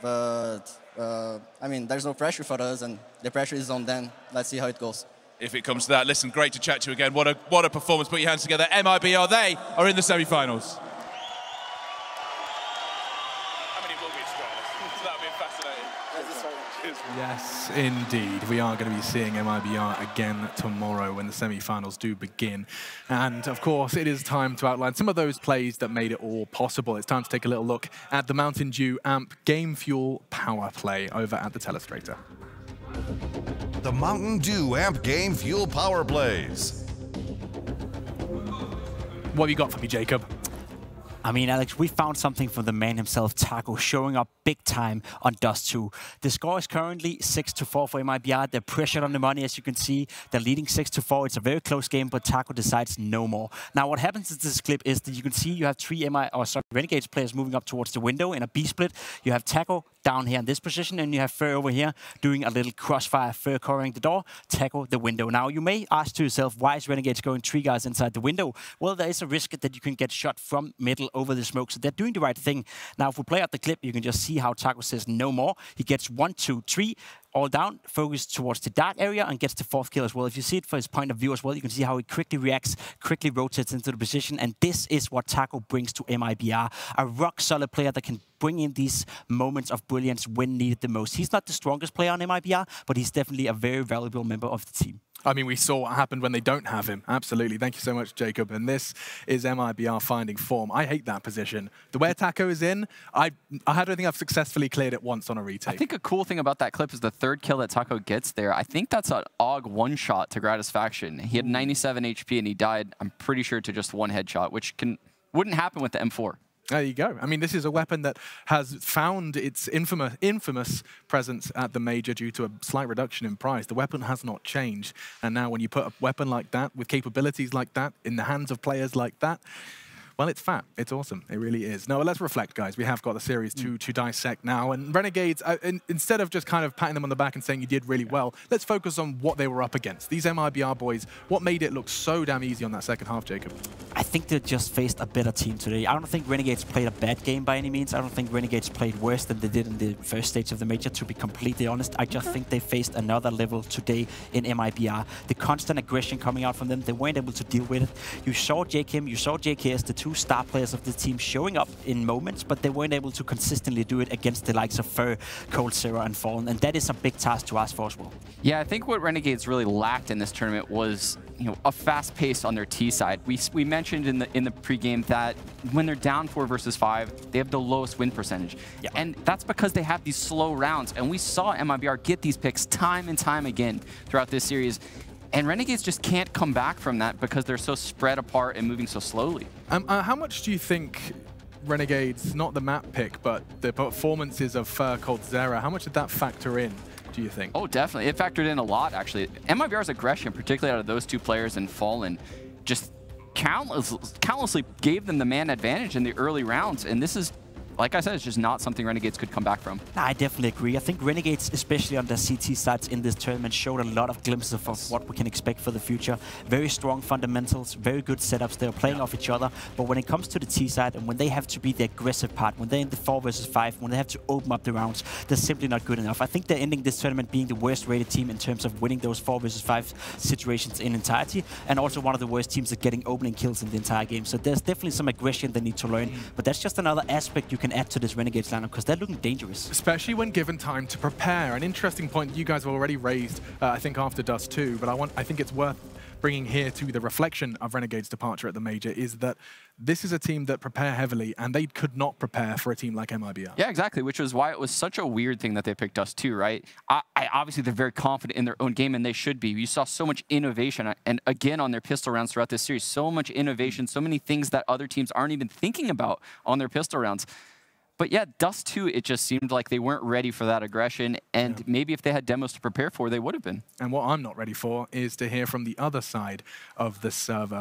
but I mean, there's no pressure for us, and the pressure is on them. Let's see how it goes. If it comes to that, listen, great to chat to you again. What a performance. Put your hands together. MIBR, they are in the semi-finals. How many will we score? That'll be fascinating. Yes, indeed. We are going to be seeing MIBR again tomorrow when the semi-finals do begin. And, of course, it is time to outline some of those plays that made it all possible. It's time to take a little look at the Mountain Dew AMP Game Fuel Power Play over at the Telestrator. The Mountain Dew AMP Game Fuel Power Plays. What have you got for me, Jacob? I mean, Alex, we found something from the man himself, Taco, showing up big time on Dust 2. The score is currently 6-4 for MIBR. They're pressured on the money, as you can see. They're leading 6-4. It's a very close game, but Taco decides no more. Now, what happens in this clip is that you can see you have three Renegades players moving up towards the window in a B split. You have Taco down here in this position, and you have Fur over here doing a little crossfire. Fur covering the door, Taco the window. Now, you may ask to yourself, why is Renegades going 3 guys inside the window? Well, there is a risk that you can get shot from middle over the smoke, so they're doing the right thing. Now, if we play out the clip, you can just see how Taco says no more. He gets 1, 2, 3, all down, focused towards the dark area, and gets the 4th kill as well. If you see it for his point of view as well, you can see how he quickly reacts, quickly rotates into the position, and this is what Taco brings to MIBR. A rock-solid player that can bring in these moments of brilliance when needed the most. He's not the strongest player on MIBR, but he's definitely a very valuable member of the team. I mean, we saw what happened when they don't have him. Absolutely. Thank you so much, Jacob. And this is MIBR finding form. I hate that position. The where Taco is in, I don't think I've successfully cleared it once on a retake. I think a cool thing about that clip is the 3rd kill that Taco gets there. I think that's an AUG one-shot to Gratisfaction. He had 97 HP and he died, I'm pretty sure, to just 1 headshot, which wouldn't happen with the M4. There you go. I mean, this is a weapon that has found its infamous presence at the Major due to a slight reduction in price. The weapon has not changed. And now when you put a weapon like that, with capabilities like that, in the hands of players like that, well, it's fat. It's awesome. It really is. Now, let's reflect, guys. We have got the Series 2 to dissect now. And Renegades, instead of just kind of patting them on the back and saying you did really well, let's focus on what they were up against. These MIBR boys, what made it look so damn easy on that second half, Jacob? I think they just faced a better team today. I don't think Renegades played a bad game by any means. I don't think Renegades played worse than they did in the first stage of the Major, to be completely honest. I just think they faced another level today in MIBR. The constant aggression coming out from them, they weren't able to deal with it. You saw JKim, you saw JKS, the 2 star players of the team showing up in moments, but they weren't able to consistently do it against the likes of Fur, Cold Zero, and Fallen, and that is a big task to ask for as well. Yeah, I think what Renegades really lacked in this tournament was, a fast pace on their T side. We mentioned in the pregame that when they're down 4 versus 5, they have the lowest win percentage, and that's because they have these slow rounds. And we saw MIBR get these picks time and time again throughout this series. And Renegades just can't come back from that because they're so spread apart and moving so slowly. How much do you think Renegades, not the map pick, but the performances of Cold Zera, how much did that factor in, do you think? Oh, definitely. It factored in a lot, actually. MIBR's aggression, particularly out of those 2 players and Fallen, just countlessly gave them the man advantage in the early rounds. And this is, like I said, it's just not something Renegades could come back from. I definitely agree. I think Renegades, especially on the CT sides in this tournament, showed a lot of glimpses of what we can expect for the future. Very strong fundamentals, very good setups. They're playing off each other. But when it comes to the T side, and when they have to be the aggressive part, when they're in the 4 versus 5, when they have to open up the rounds, they're simply not good enough. I think they're ending this tournament being the worst rated team in terms of winning those 4 versus 5 situations in entirety, and also one of the worst teams at getting opening kills in the entire game. So there's definitely some aggression they need to learn. But that's just another aspect you can add to this Renegades lineup, because they're looking dangerous. Especially when given time to prepare. An interesting point you guys have already raised, I think, after Dust 2, but I think it's worth bringing here to the reflection of Renegades' departure at the Major, is that this is a team that prepare heavily, and they could not prepare for a team like MIBR. Yeah, exactly, which was why it was such a weird thing that they picked us too, right? Obviously, they're very confident in their own game, and they should be. You saw so much innovation, and again, on their pistol rounds throughout this series, so much innovation, so many things that other teams aren't even thinking about on their pistol rounds. But yeah, Dust 2, it just seemed like they weren't ready for that aggression, and maybe if they had demos to prepare for, they would have been. And what I'm not ready for is to hear from the other side of the server.